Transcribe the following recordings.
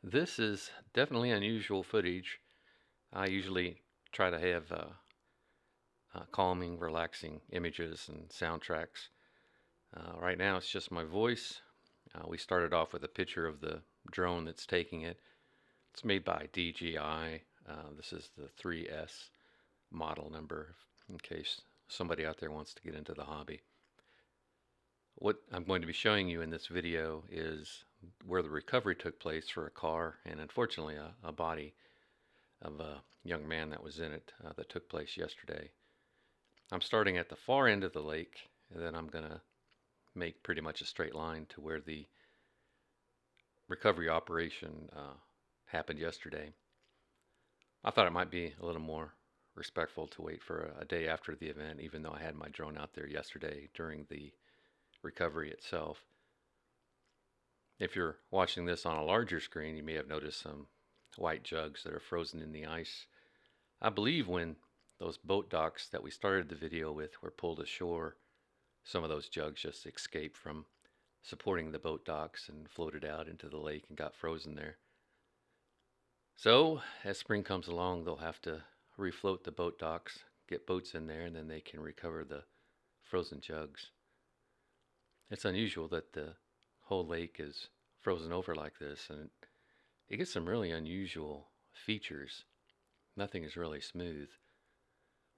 This is definitely unusual footage. I usually try to have calming, relaxing images and soundtracks. Right now, it's just my voice. We started off with a picture of the drone that's taking it. It's made by DJI. This is the 3S model number, in case somebody out there wants to get into the hobby. What I'm going to be showing you in this video is where the recovery took place for a car and unfortunately a body of a young man that was in it that took place yesterday. I'm starting at the far end of the lake, and then I'm going to make pretty much a straight line to where the recovery operation happened yesterday. I thought it might be a little more respectful to wait for a day after the event, even though I had my drone out there yesterday during the recovery itself. If you're watching this on a larger screen, you may have noticed some white jugs that are frozen in the ice. I believe when those boat docks that we started the video with were pulled ashore, some of those jugs just escaped from supporting the boat docks and floated out into the lake and got frozen there. So, as spring comes along, they'll have to refloat the boat docks, get boats in there, and then they can recover the frozen jugs. It's unusual that the whole lake is frozen over like this, and it gets some really unusual features. Nothing is really smooth.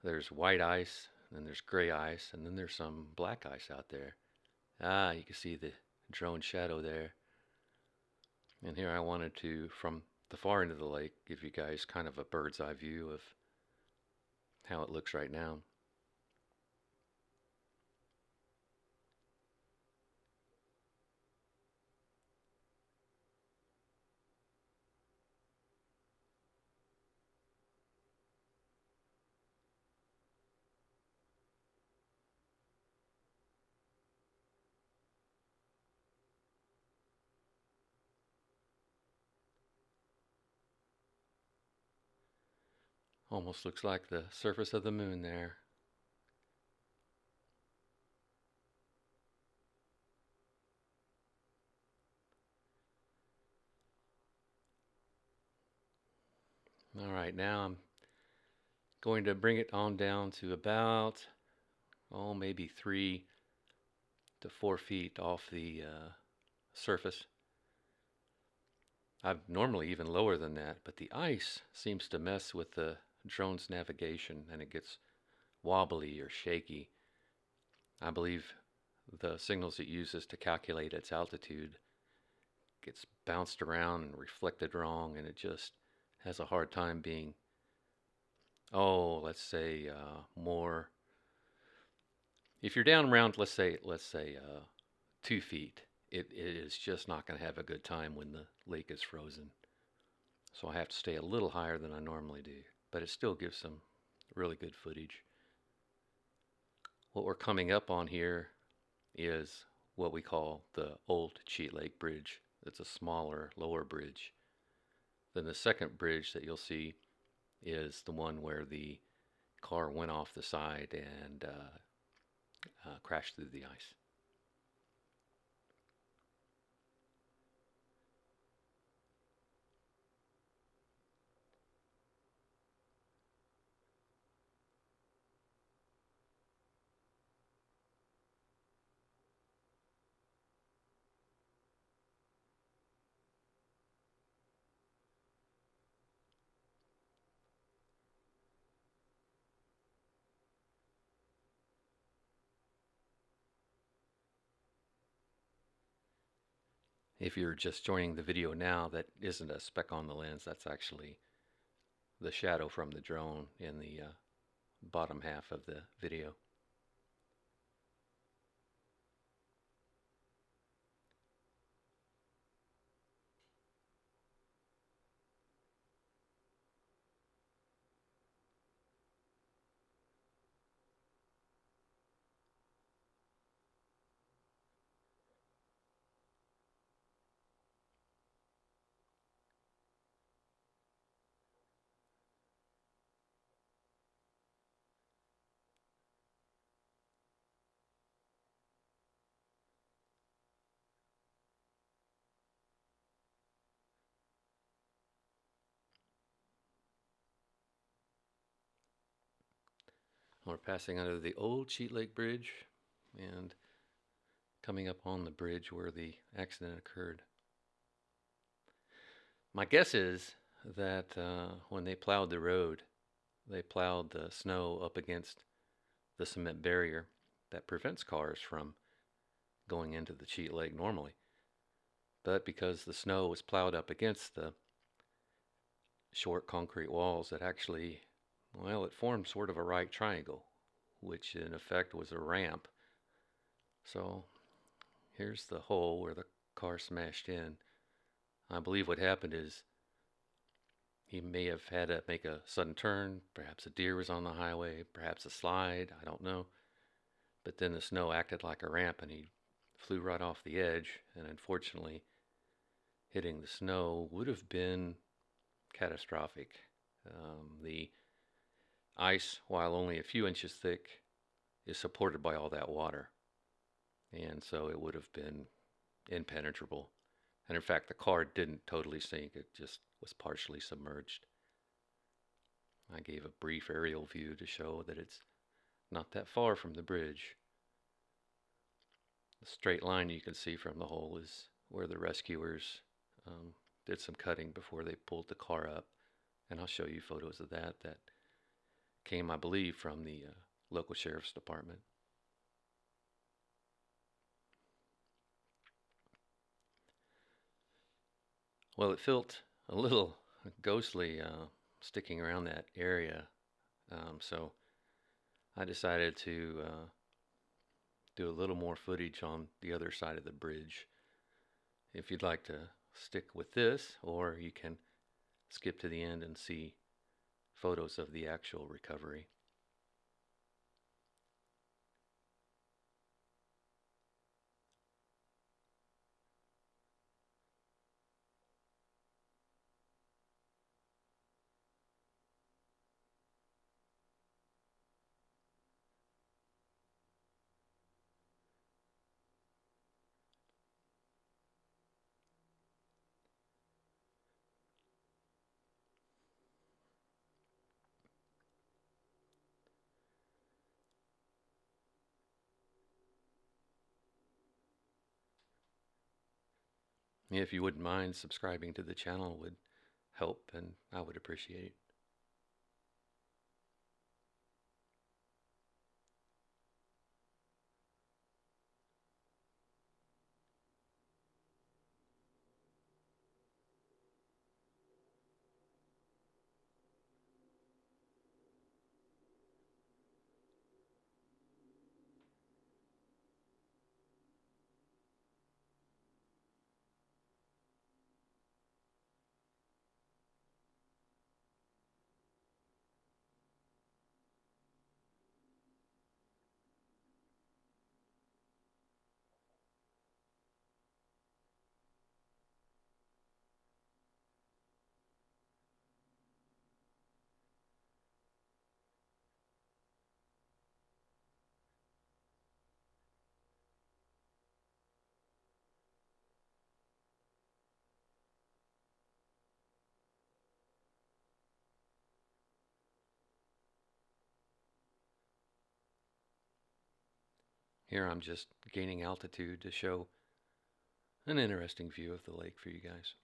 There's white ice, and then there's gray ice, and then there's some black ice out there. Ah, you can see the drone shadow there. And here I wanted to, from the far end of the lake, give you guys kind of a bird's eye view of how it looks right now. Almost looks like the surface of the moon there. All right, now I'm going to bring it on down to about, maybe 3 to 4 feet off the surface. I'm normally even lower than that, but the ice seems to mess with the drone's navigation and it gets wobbly or shaky. I believe the signals it uses to calculate its altitude gets bounced around and reflected wrong, and it just has a hard time being, let's say, more. If you're down around, let's say 2 feet, it is just not going to have a good time when the lake is frozen. So I have to stay a little higher than I normally do, but it still gives some really good footage. What we're coming up on here is what we call the old Cheat Lake Bridge. It's a smaller, lower bridge. Then the second bridge that you'll see is the one where the car went off the side and crashed through the ice. If you're just joining the video now, that isn't a speck on the lens. That's actually the shadow from the drone in the bottom half of the video. We're passing under the old Cheat Lake Bridge and coming up on the bridge where the accident occurred. My guess is that when they plowed the road, they plowed the snow up against the cement barrier that prevents cars from going into the Cheat Lake normally. But because the snow was plowed up against the short concrete walls, it actually, well, it formed sort of a right triangle, which in effect was a ramp. So here's the hole where the car smashed in. I believe what happened is he may have had to make a sudden turn. Perhaps a deer was on the highway, perhaps a slide, I don't know. But then the snow acted like a ramp and he flew right off the edge. And unfortunately, hitting the snow would have been catastrophic. The ice, while only a few inches thick, is supported by all that water. And so it would have been impenetrable. And in fact, the car didn't totally sink, it just was partially submerged. I gave a brief aerial view to show that it's not that far from the bridge. The straight line you can see from the hole is where the rescuers did some cutting before they pulled the car up. And I'll show you photos of that. That came, I believe, from the local sheriff's department. Well, it felt a little ghostly sticking around that area, so I decided to do a little more footage on the other side of the bridge. If you'd like to stick with this, or you can skip to the end and see photos of the actual recovery. If you wouldn't mind, subscribing to the channel would help, and I would appreciate it. Here I'm just gaining altitude to show an interesting view of the lake for you guys.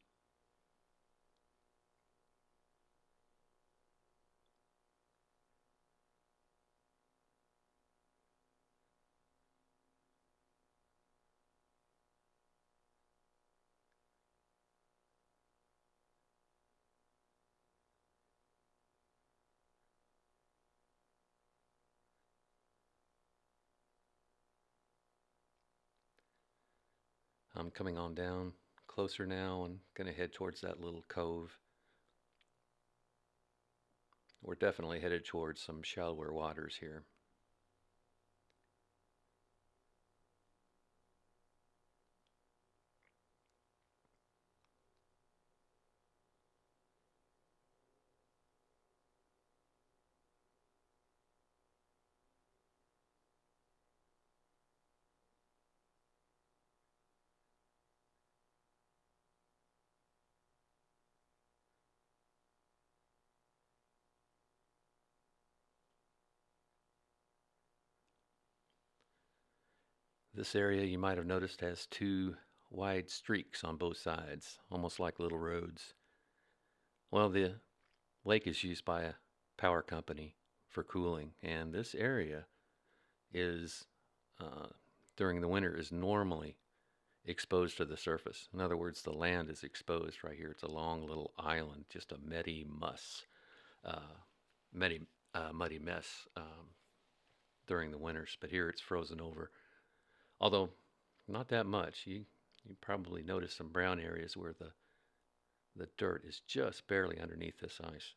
I'm coming on down closer now and going to head towards that little cove. We're definitely headed towards some shallower waters here. This area you might have noticed has two wide streaks on both sides, almost like little roads. Well, the lake is used by a power company for cooling, and this area is, uh, during the winter, is normally exposed to the surface. In other words, the land is exposed right here. It's a long little island, just a uh, muddy, muddy mess during the winters. But here it's frozen over, although not that much. You probably notice some brown areas where the dirt is just barely underneath this ice.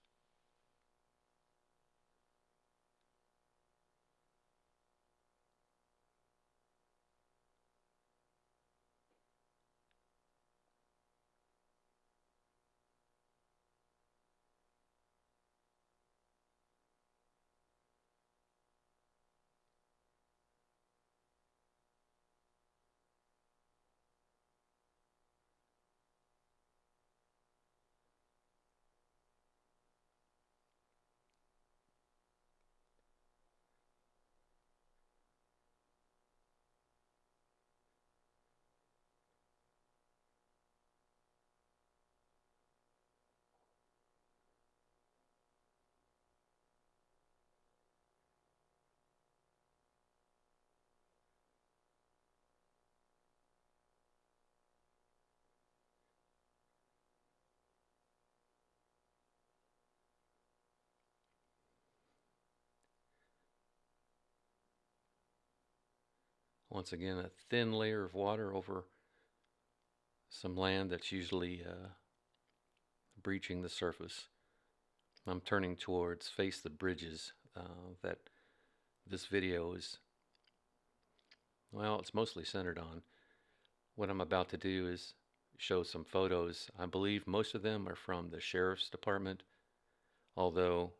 Once again, a thin layer of water over some land that's usually breaching the surface. I'm turning towards face the bridges that this video is, well, it's mostly centered on. What I'm about to do is show some photos. I believe most of them are from the sheriff's department, although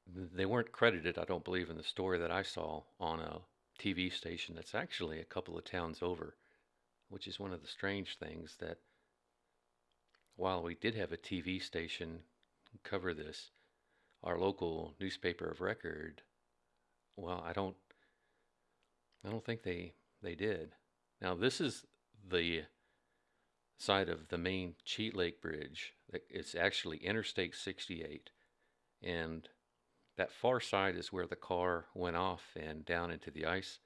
they weren't credited, I don't believe, in the story that I saw on a TV station that's actually a couple of towns over, which is one of the strange things that while we did have a TV station cover this, our local newspaper of record, well, I don't think they did. Now this is the side of the main Cheat Lake Bridge. It's actually Interstate 68, and that far side is where the car went off and down into the ice.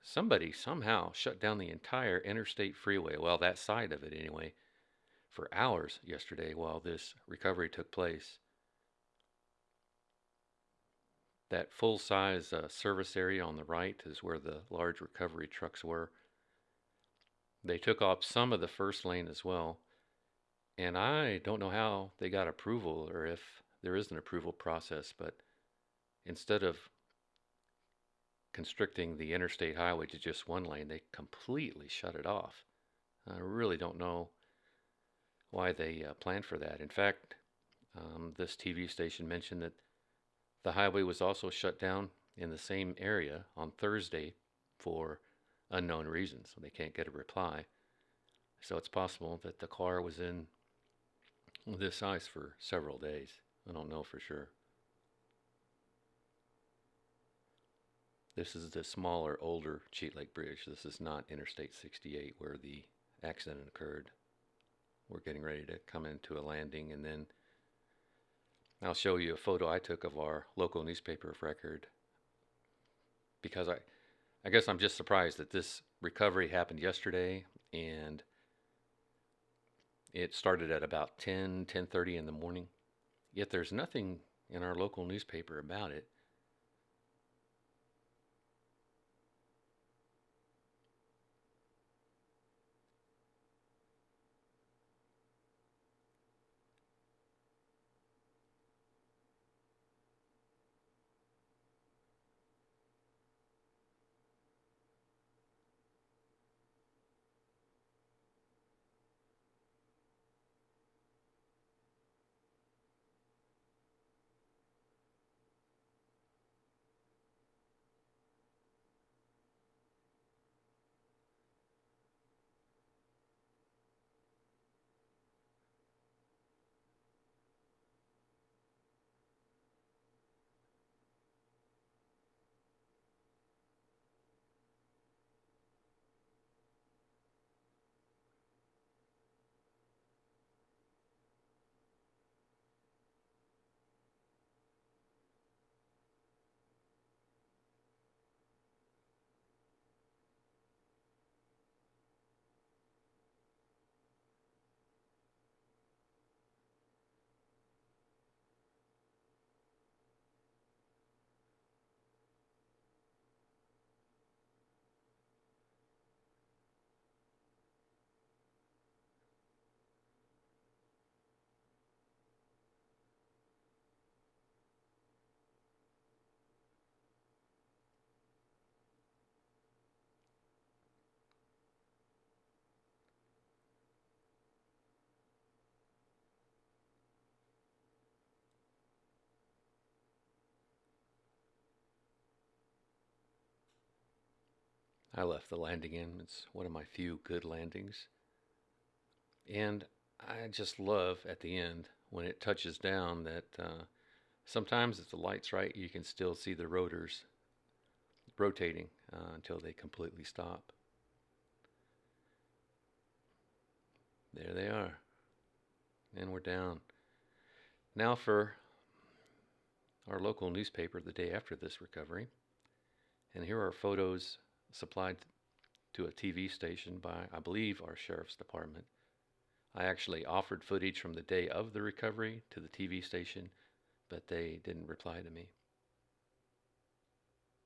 Somebody somehow shut down the entire interstate freeway, well, that side of it anyway, for hours yesterday while this recovery took place. That full-size service area on the right is where the large recovery trucks were. They took off some of the first lane as well, and I don't know how they got approval or if there is an approval process, but instead of constricting the interstate highway to just one lane, they completely shut it off. I really don't know why they planned for that. In fact, this TV station mentioned that the highway was also shut down in the same area on Thursday for unknown reasons. So they can't get a reply. So it's possible that the car was in this ice for several days. I don't know for sure. This is the smaller, older Cheat Lake Bridge. This is not Interstate 68 where the accident occurred. We're getting ready to come into a landing, and then I'll show you a photo I took of our local newspaper of record, because I guess I'm just surprised that this recovery happened yesterday, and it started at about 10:30 in the morning, yet there's nothing in our local newspaper about it. I left the landing in. It's one of my few good landings. And I just love at the end when it touches down that sometimes if the light's right, you can still see the rotors rotating until they completely stop. There they are. And we're down. Now for our local newspaper the day after this recovery. And here are photos supplied to a TV station by, I believe, our sheriff's department. I actually offered footage from the day of the recovery to the TV station, but they didn't reply to me.